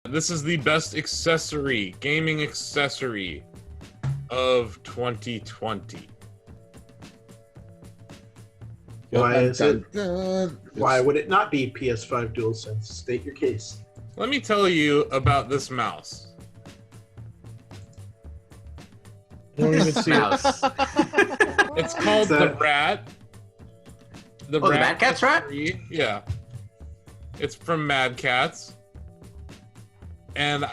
This is the best accessory, gaming accessory of 2020. Why is it? Why would it not be PS5 DualSense? State your case. Let me tell you about this mouse. I don't even see it. It's called the Rat. The Mad Catz Rat? Yeah. It's from Mad Catz. And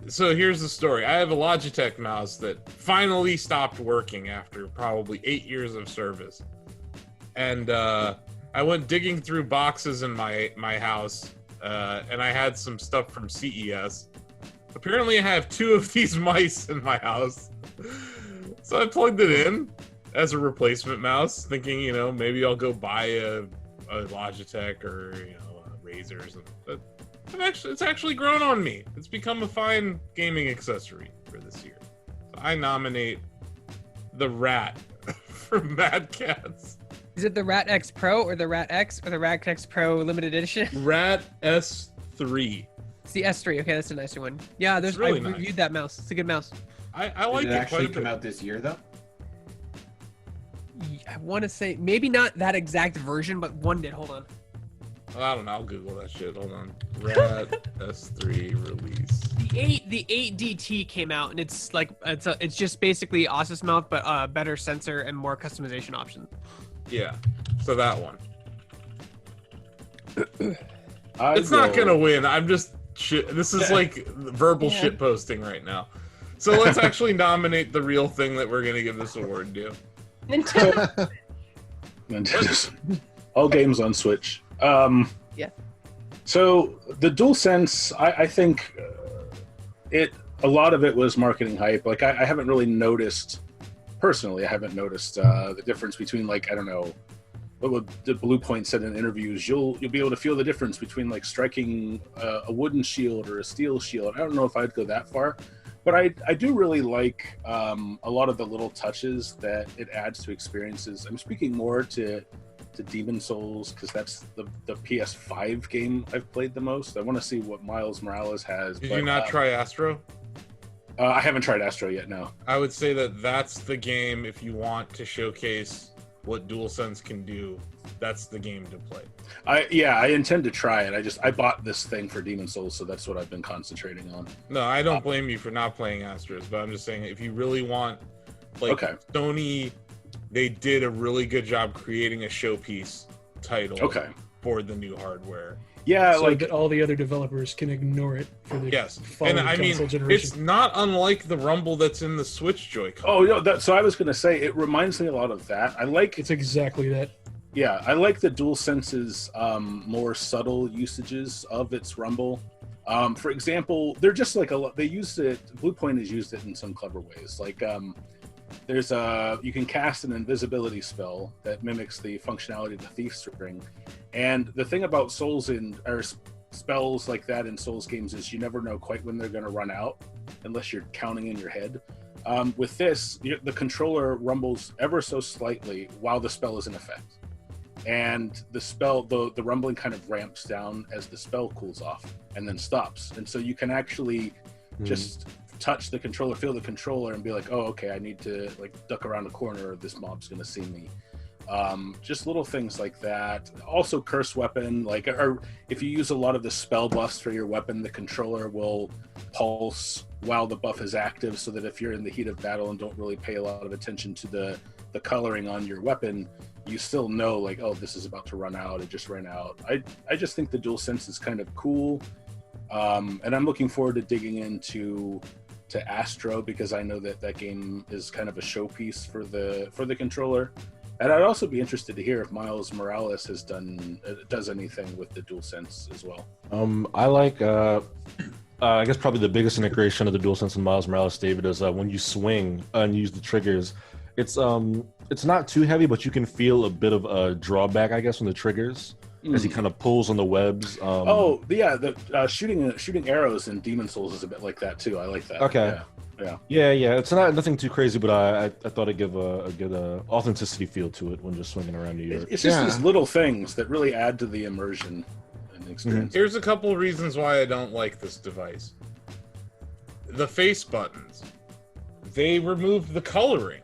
so here's the story. I have a Logitech mouse that finally stopped working after probably 8 years of service. And I went digging through boxes in my house, and I had some stuff from CES. Apparently I have 2 of these mice in my house. So I plugged it in as a replacement mouse, thinking, you know, maybe I'll go buy a Logitech or, you know, a Razer or something. But it's actually grown on me. It's become a fine gaming accessory for this year. So I nominate the Rat from Mad Catz. Is it the Rat X Pro or the Rat X or the Rat X Pro limited edition? Rat S3. It's the S3. Okay, that's a nicer one. Yeah, It's really I nice. reviewed that mouse. It's a good mouse. I like Did it it actually quite a come bit. out this year, though? I want to say maybe not that exact version, but one did. Hold on. I don't know. I'll Google that shit. Hold on. Rat S3 release. The 8DT came out, and it's like it's just basically Asus mouth, but better sensor and more customization options. Yeah. So that one. I'd It's not go- gonna win. I'm just shit. This is like verbal Yeah. shit posting right now. So let's actually nominate the real thing that we're gonna give this award to. Nintendo. All games on Switch. Yeah. So the DualSense, I think a lot of it was marketing hype. Like I haven't really noticed personally. I haven't noticed the difference between, like, I don't know what the Blue Point said in interviews. You'll be able to feel the difference between like striking a wooden shield or a steel shield. I don't know if I'd go that far. But I do really like a lot of the little touches that it adds to experiences. I'm speaking more to Demon Souls, because that's the PS5 game I've played the most. I want to see what Miles Morales has. Did you not try Astro? I haven't tried Astro yet, no. I would say that that's the game if you want to showcase what DualSense can do. That's the game to play. I intend to try it. I bought this thing for Demon Souls, so that's what I've been concentrating on. No, I don't blame you for not playing Astros, but I'm just saying if you really want, like, Okay. Sony, they did a really good job creating a showpiece title for the new hardware. Yeah, So like that all the other developers can ignore it for the Yes, following and I mean, console generation. it's not unlike the rumble that's in the Switch Joy-Con. oh no, so I was gonna say it reminds me a lot of that. I like It's exactly that. Yeah, I like the DualSense's more subtle usages of its rumble. For example, they're just like they used it. Bluepoint has used it in some clever ways. Like you can cast an invisibility spell that mimics the functionality of the Thief's Ring. And the thing about spells like that in Souls games is you never know quite when they're going to run out, unless you're counting in your head. With this, the controller rumbles ever so slightly while the spell is in effect. And the spell, the rumbling kind of ramps down as the spell cools off and then stops. And so you can actually just touch the controller, feel the controller, and be like, oh, okay, I need to like duck around a corner or this mob's going to see me. Just little things like that. Also, curse weapon, like, or if you use a lot of the spell buffs for your weapon, the controller will pulse while the buff is active, so that if you're in the heat of battle and don't really pay a lot of attention to the coloring on your weapon, you still know, like, oh, this is about to run out. It just ran out. I just think the DualSense is kind of cool, and I'm looking forward to digging into Astro, because I know that game is kind of a showpiece for the controller. And I'd also be interested to hear if Miles Morales does anything with the DualSense as well. I like, I guess probably the biggest integration of the DualSense and Miles Morales, David, is when you swing and use the triggers. It's not too heavy, but you can feel a bit of a drawback, I guess, from the triggers as he kind of pulls on the webs. The shooting arrows in Demon Souls is a bit like that too. I like that. Okay. Yeah. It's not nothing too crazy, but I thought it'd give a good authenticity feel to it when just swinging around New York. It's just these little things that really add to the immersion and the experience. Here's a couple of reasons why I don't like this device. The face buttons. They removed the coloring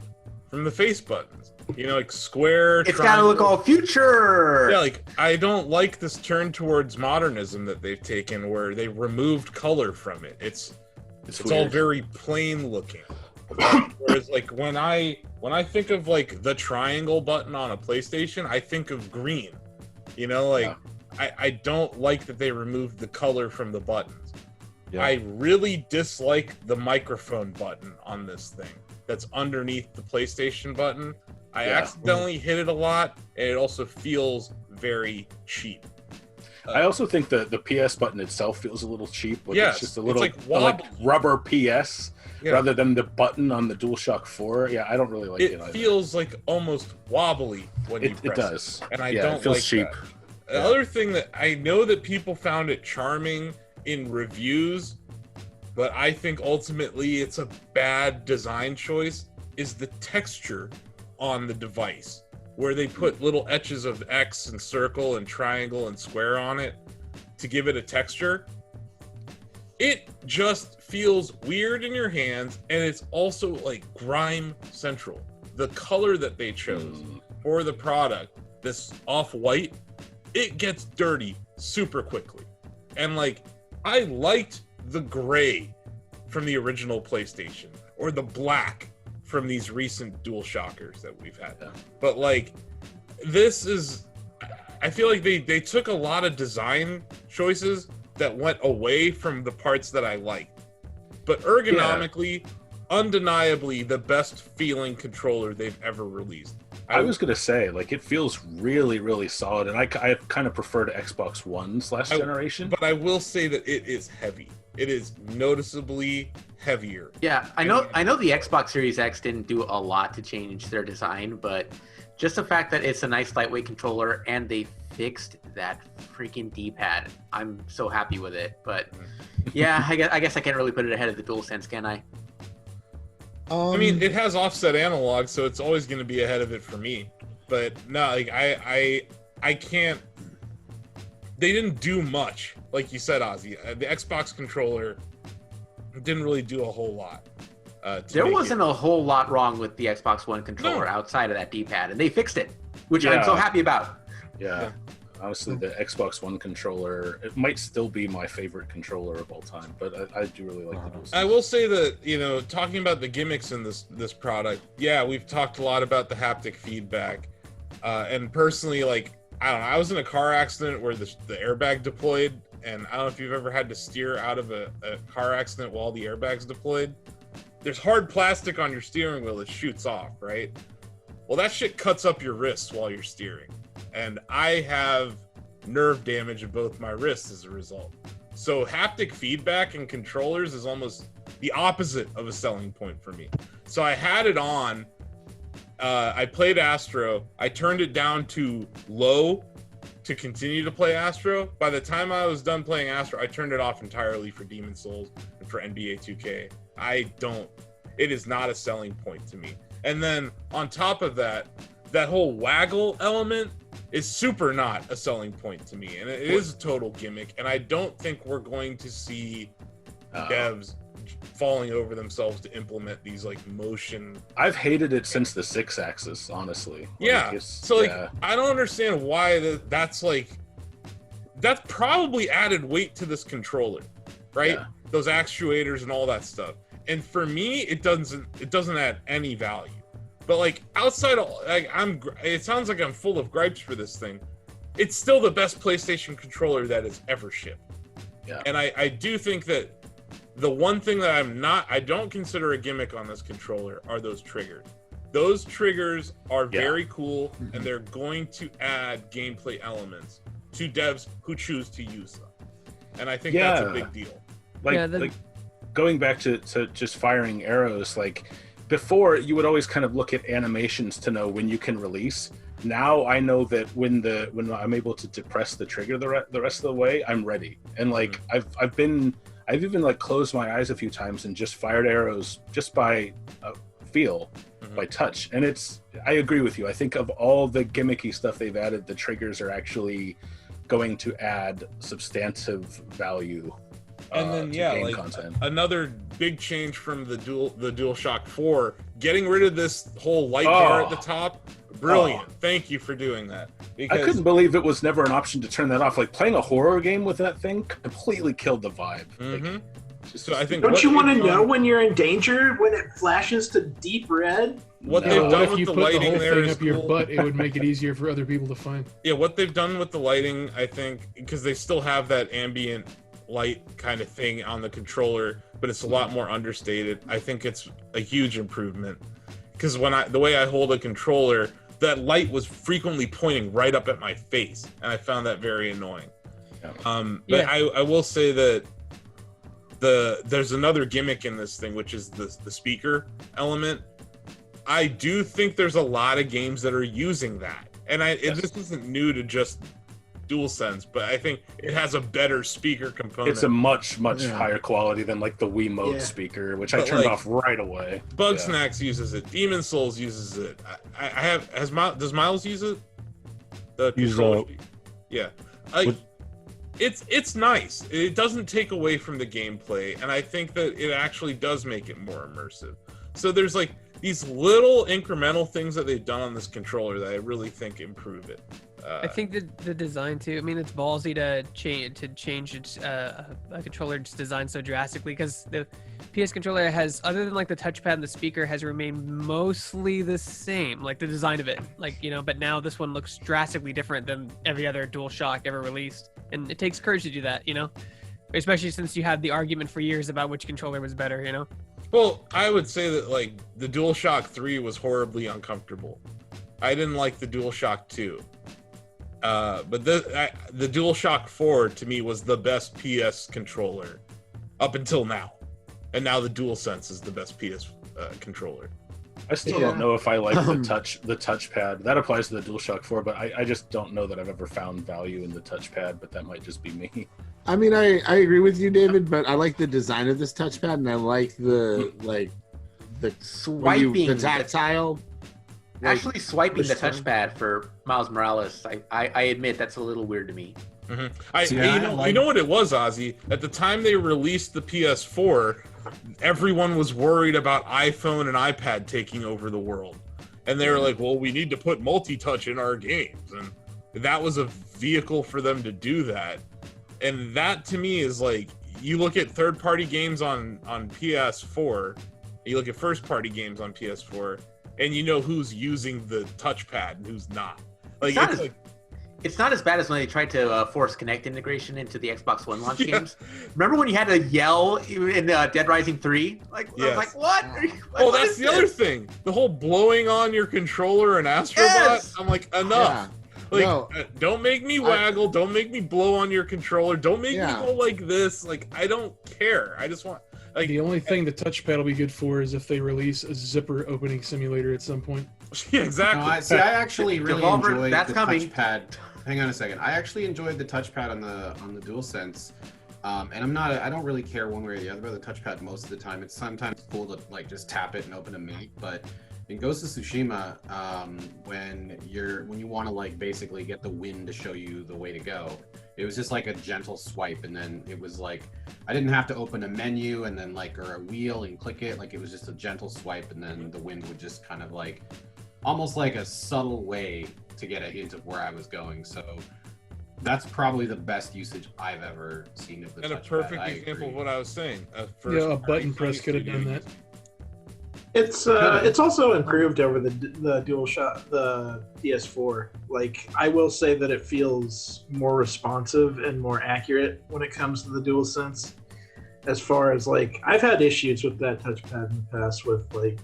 from the face buttons. You know, like square. It's got to look all future. Yeah, like I don't like this turn towards modernism that they've taken, where they removed color from it. It's all very plain looking. Whereas, like when I think of like the triangle button on a PlayStation, I think of green. You know, like I don't like that they removed the color from the buttons. Yeah. I really dislike the microphone button on this thing that's underneath the PlayStation button. I accidentally hit it a lot, and it also feels very cheap. I also think the PS button itself feels a little cheap. Like yes, it's just a little like rubber PS rather than the button on the DualShock 4. Yeah, I don't really like it. It feels like almost wobbly when you press it. It does. And I don't it feels like cheap. That. The other thing that I know that people found it charming in reviews, but I think ultimately it's a bad design choice, is the texture on the device, where they put little etches of X and circle and triangle and square on it to give it a texture. It just feels weird in your hands, and it's also like grime central. The color that they chose for the product, this off-white, it gets dirty super quickly. And like, I liked the gray from the original PlayStation, or the black from these recent DualShockers that we've had. But like, this is, I feel like they took a lot of design choices that went away from the parts that I liked. But ergonomically, undeniably the best feeling controller they've ever released. I was gonna say, like, it feels really, really solid, and I kind of prefer to Xbox One's last generation. But I will say that it is heavy. It is noticeably heavier. Yeah, I know the Xbox Series X didn't do a lot to change their design, but just the fact that it's a nice lightweight controller and they fixed that freaking D-pad, I'm so happy with it. But yeah, I guess I can't really put it ahead of the DualSense, can I? I mean, it has offset analog, so it's always going to be ahead of it for me. But no, like I can't. They didn't do much, like you said, Ozzy. The Xbox controller didn't really do a whole lot. There wasn't a whole lot wrong with the Xbox One controller outside of that D-pad, and they fixed it, which I'm so happy about. Yeah. Honestly, the Xbox One controller, it might still be my favorite controller of all time, but I do really like the DualSense. I will say that, you know, talking about the gimmicks in this product, we've talked a lot about the haptic feedback. And personally, like, I don't know, I was in a car accident where the airbag deployed, and I don't know if you've ever had to steer out of a car accident while the airbag's deployed. There's hard plastic on your steering wheel that shoots off, right? Well, that shit cuts up your wrists while you're steering. And I have nerve damage in both my wrists as a result. So haptic feedback in controllers is almost the opposite of a selling point for me. So I had it on. I played Astro. I turned it down to low to continue to play Astro. By the time I was done playing Astro, I turned it off entirely for Demon's Souls and for NBA 2K. It is not a selling point to me. And then on top of that whole waggle element is super not a selling point to me, and it is a total gimmick, and I don't think we're going to see devs falling over themselves to implement these like motion. I've hated it since the 6-axis, honestly. I don't understand why that's probably added weight to this controller, right? Those actuators and all that stuff. And for me, it doesn't add any value. But like outside of, like, it sounds like I'm full of gripes for this thing. It's still the best PlayStation controller that has ever shipped. Yeah. And I do think that the one thing that I don't consider a gimmick on this controller are those triggers. Those triggers are very cool, and they're going to add gameplay elements to devs who choose to use them. And I think that's a big deal. Like going back to just firing arrows, like before you would always kind of look at animations to know when you can release. Now I know that when I'm able to depress the trigger the rest of the way, I'm ready. And like I've been I've even like closed my eyes a few times and just fired arrows just by feel, by touch. And I agree with you. I think of all the gimmicky stuff they've added, the triggers are actually going to add substantive value. And then game content. Another big change from the DualShock 4, getting rid of this whole light bar at the top. Brilliant. Thank you for doing that. I couldn't believe it was never an option to turn that off. Like playing a horror game with that thing completely killed the vibe. Like, so I think don't you want to know when you're in danger when it flashes to deep red? What they've done if with you the put the lighting whole there thing is up your cool. butt, it would make it easier for other people to find. Yeah, what they've done with the lighting, I think, because they still have that ambient light kind of thing on the controller, but it's a lot more understated. I think it's a huge improvement because the way I hold a controller, that light was frequently pointing right up at my face, and I found that very annoying. But I will say that there's another gimmick in this thing, which is the speaker element. I do think there's a lot of games that are using that, and this isn't new to just DualSense, but I think it has a better speaker component. It's a much higher quality than like the Wiimote speaker, which I turned off right away. Bugsnax uses it. Demon Souls uses it. Does Miles use it? The controller. Yeah. It's nice. It doesn't take away from the gameplay, and I think that it actually does make it more immersive. So there's like these little incremental things that they've done on this controller that I really think improve it. I think the design too. I mean, it's ballsy to change its a controller's design so drastically, because the PS controller has, other than like the touchpad and the speaker, has remained mostly the same, like the design of it, like, you know. But now this one looks drastically different than every other DualShock ever released, and it takes courage to do that, you know, especially since you had the argument for years about which controller was better, you know. Well, I would say that like the DualShock 3 was horribly uncomfortable. I didn't like the DualShock 2. But the DualShock 4 to me was the best PS controller up until now, and now the DualSense is the best PS controller. I still don't know if I like the touchpad. That applies to the DualShock 4, but I just don't know that I've ever found value in the touchpad. But that might just be me. I mean, I agree with you, David, but I like the design of this touchpad, and I like the swiping, the tactile. Actually, swiping the touchpad for Miles Morales, I admit that's a little weird to me. You know what it was, Ozzy? At the time they released the PS4, everyone was worried about iPhone and iPad taking over the world. And they were like, well, we need to put multi-touch in our games. And that was a vehicle for them to do that. And that, to me, is like, you look at third-party games on PS4, you look at first-party games on PS4, and you know who's using the touchpad and who's not. Like, it's not as bad as when they tried to force Kinect integration into the Xbox One launch games. Remember when you had to yell in Dead Rising 3? Like, I was like, what? That's the other thing. The whole blowing on your controller and Astrobot. Yes! I'm like, enough. Don't make me waggle. Don't make me blow on your controller. Don't make me go like this. Like, I don't care. I just want... Like, the only thing the touchpad will be good for is if they release a zipper opening simulator at some point. Yeah, exactly. No, I actually really enjoyed the touchpad. Hang on a second. I actually enjoyed the touchpad on the DualSense, and I don't really care one way or the other about the touchpad most of the time. It's sometimes cool to like just tap it and open a mate, but in Ghost of Tsushima, when you want to like basically get the wind to show you the way to go, it was just like a gentle swipe, and then it was like I didn't have to open a menu and then like or a wheel and click it. Like it was just a gentle swipe, and then the wind would just kind of like almost like a subtle way to get a hint of where I was going. So that's probably the best usage I've ever seen of the touchpad. And a perfect example of what I was saying. A button press could have done that. It's also improved over the DualShock, the PS4. Like, I will say that it feels more responsive and more accurate when it comes to the DualSense. As far as like, I've had issues with that touchpad in the past with like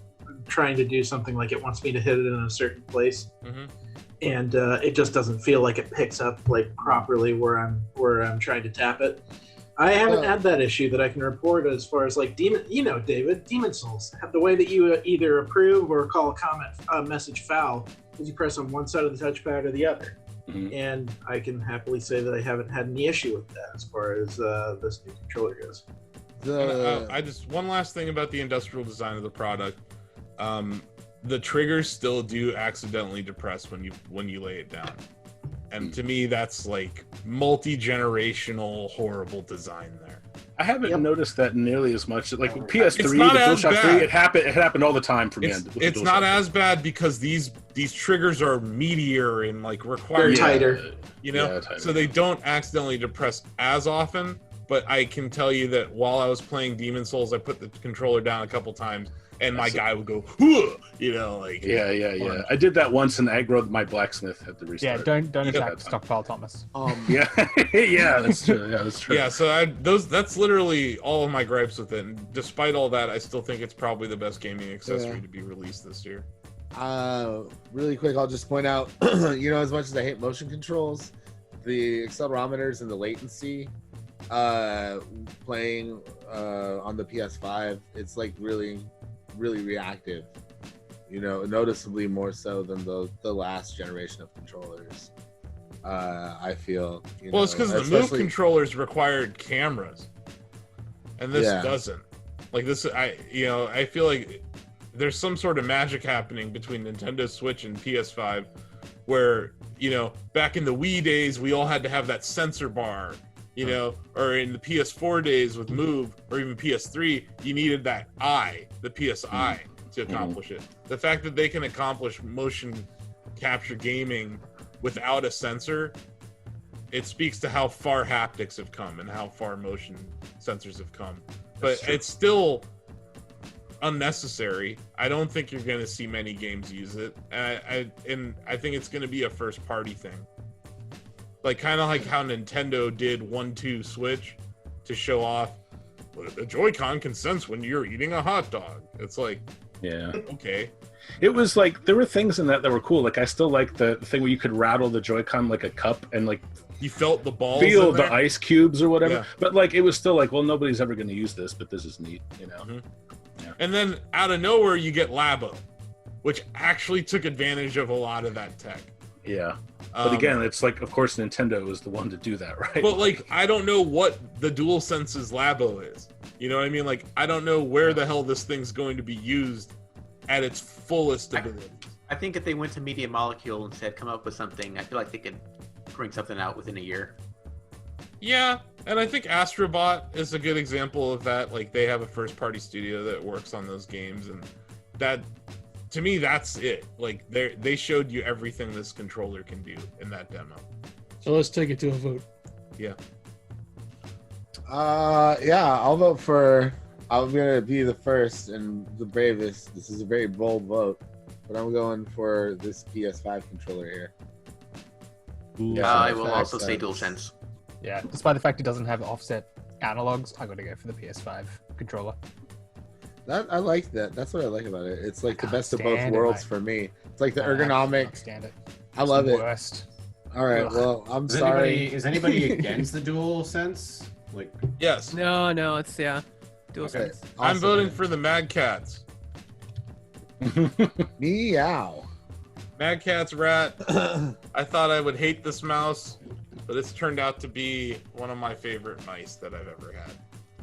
trying to do something like it wants me to hit it in a certain place, and it just doesn't feel like it picks up like properly where I'm trying to tap it. I haven't had that issue that I can report as far as like David, Demon Souls. The way that you either approve or call a message foul is you press on one side of the touchpad or the other. And I can happily say that I haven't had any issue with that as far as this new controller goes. I just one last thing about the industrial design of the product. The triggers still do accidentally depress when you lay it down, and to me that's like multi-generational horrible design there. I haven't noticed that nearly as much. Like with PS3, the DualShock 3, it happened all the time for me. It's not as bad because these triggers are meatier and like require tighter. You know, so they don't accidentally depress as often. But I can tell you that while I was playing Demon Souls, I put the controller down a couple times, and my guy would go, you know, like yeah. I did that once, and aggroed my blacksmith had to restart. Yeah, don't attack Stockpile Thomas. Yeah, that's true. Yeah, that's true. Yeah, so that's literally all of my gripes with it. And despite all that, I still think it's probably the best gaming accessory to be released this year. Really quick, I'll just point out, you know, as much as I hate motion controls, the accelerometers and the latency, playing on the PS5, it's like really reactive, you know, noticeably more so than the last generation of controllers. I feel, you know, it's because the Move controllers required cameras, and this doesn't. Like this, I feel like there's some sort of magic happening between Nintendo Switch and PS5, where, you know, back in the Wii days, we all had to have that sensor bar. You know, or in the PS4 days with Move, or even PS3, you needed that the PSI, to accomplish it. The fact that they can accomplish motion capture gaming without a sensor, it speaks to how far haptics have come and how far motion sensors have come. But it's still unnecessary. I don't think you're going to see many games use it. And I think it's going to be a first-party thing. Like, kind of like how Nintendo did 1-2 Switch to show off, well, the Joy-Con can sense when you're eating a hot dog. It's like, okay. It was like, there were things in that were cool. Like, I still like the thing where you could rattle the Joy-Con like a cup and like you felt the balls, feel the ice cubes or whatever. Yeah. But like, it was still like, well, nobody's ever going to use this, but this is neat, you know. Mm-hmm. Yeah. And then out of nowhere, you get Labo, which actually took advantage of a lot of that tech. Yeah. But again, it's like, of course, Nintendo is the one to do that, right? But like, I don't know what the DualSense's Labo is. You know what I mean? Like, I don't know where the hell this thing's going to be used at its fullest ability. I think if they went to Media Molecule and said, come up with something, I feel like they could bring something out within a year. Yeah, and I think Astrobot is a good example of that. Like, they have a first-party studio that works on those games, and that... To me, that's it. Like, they showed you everything this controller can do in that demo. So let's take it to a vote. Yeah. I'll vote for... I'm going to be the first and the bravest. This is a very bold vote, but I'm going for this PS5 controller here. I will also say DualSense. Yeah, despite the fact it doesn't have offset analogs, I got to go for the PS5 controller. I like that. That's what I like about it. It's like the best of both worlds for me. It's like the ergonomic. I love it. Worst. All right. Well, I'm sorry. Is anybody against the DualSense? Like, yes. No, it's DualSense. Okay. I'm voting for the Mad Cats. Meow. Mad Cat's rat. I thought I would hate this mouse, but it's turned out to be one of my favorite mice that I've ever had.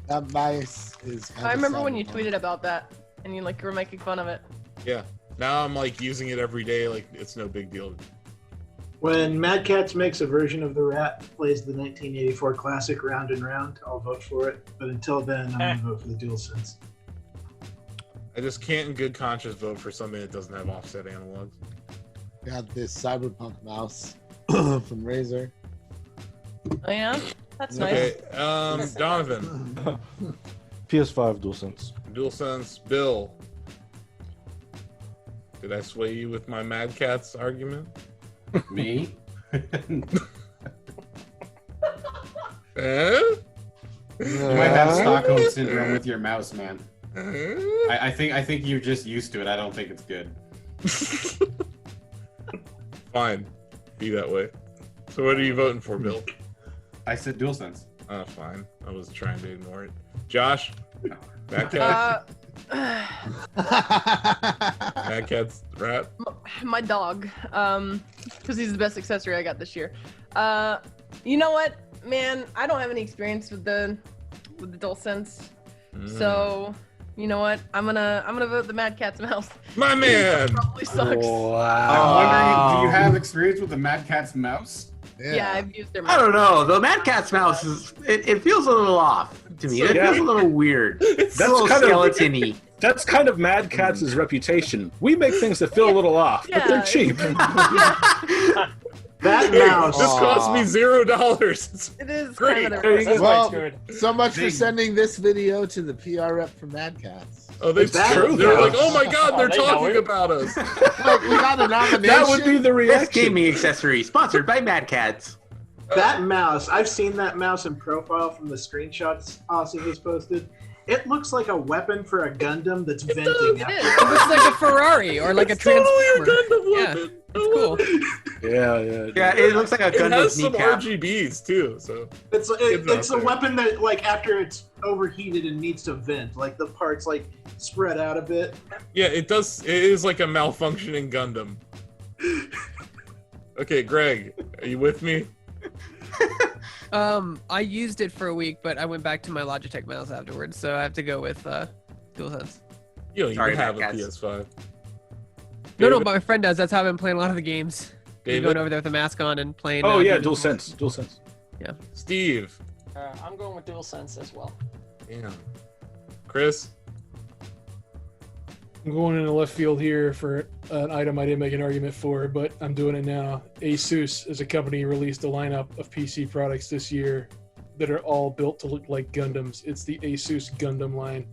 That mice is. I remember when you tweeted about that, and you were making fun of it. Yeah. Now I'm like using it every day, like it's no big deal. When Mad Catz makes a version of the rat that plays the 1984 classic Round and Round, I'll vote for it. But until then, I'm going to vote for the DualSense. I just can't in good conscience vote for something that doesn't have offset analogs. Got this Cyberpunk mouse from Razer. Oh yeah? That's nice. Okay, Donovan. PS5 DualSense. DualSense. Bill. Did I sway you with my Mad Catz argument? Me? You might have Stockholm syndrome with your mouse, man. I think you're just used to it. I don't think it's good. Fine. Be that way. So what are you voting for, Bill? I said DualSense. Oh, fine. I was trying to ignore it. Josh? Mad Catz? Mad Catz rat? My dog. Because he's the best accessory I got this year. You know what, man? I don't have any experience with the DualSense. So, you know what? I'm gonna vote the Mad Catz mouse. My man. Probably sucks. I'm wondering, do you have experience with the Mad Catz mouse? Yeah, I've used their mouse. I don't know. The Mad Catz mouse it feels a little off to me. It feels a little weird. It's a little skeleton-y. That's kind of Mad Catz's reputation. We make things that feel a little off, but they're cheap. That mouse. This cost me $0. It is great. Kind of Well, so much for sending this video to the PR rep for Mad Catz. Oh, that's true. They're like, oh my god, they're talking about us. Look, we got a nomination. That would be the reaction. Best gaming accessory, sponsored by Mad Catz. That mouse, I've seen that mouse in profile from the screenshots Austin has posted. It looks like a weapon for a Gundam that's venting. It is. It looks like a Ferrari or like a Transformer. Gundam weapon. It's cool. Yeah, it looks like a Gundam. It has some kneecap. RGBs too, so it's a weapon that, like, after it's overheated and needs to vent, like the parts like spread out a bit. Yeah, it does. It is like a malfunctioning Gundam. Okay, Greg, are you with me? I used it for a week, but I went back to my Logitech mouse afterwards, so I have to go with DualSense. You don't even have a PS5. No, but my friend does. That's how I've been playing a lot of the games. David? Going over there with the mask on and playing. Oh yeah, DualSense. Yeah. Steve. I'm going with DualSense as well. Yeah. Chris. I'm going in the left field here for an item I didn't make an argument for, but I'm doing it now. Asus as a company released a lineup of PC products this year that are all built to look like Gundams. It's the Asus Gundam line,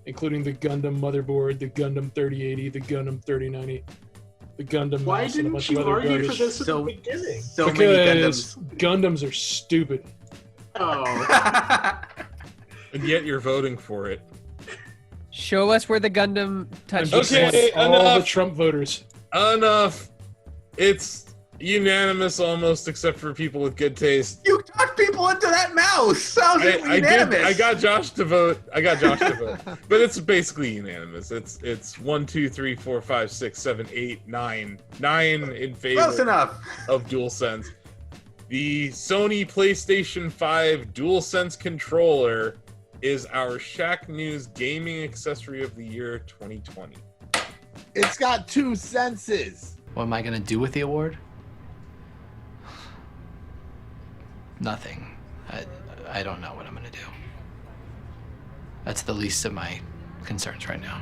including the Gundam motherboard, the Gundam 3080, the Gundam 3090, the Gundam Why mouse, and a didn't bunch you of other argue for garbage. this at the beginning? So many Because Gundams. Gundams are stupid. Oh. And yet you're voting for it. Show us where the Gundam touches. Okay, all enough. the Trump voters. Enough. It's unanimous almost, except for people with good taste. You talked people into that mouse. Sounds unanimous. I got Josh to vote. But it's basically unanimous. It's 1, 2, 3, 4, 5, 6, 7, 8, 9. 9 in favor Close enough. of DualSense. The Sony PlayStation 5 DualSense controller is our Shacknews Gaming Accessory of the Year 2020. It's got 2 senses. What am I gonna do with the award? Nothing. I don't know what I'm gonna do. That's the least of my concerns right now.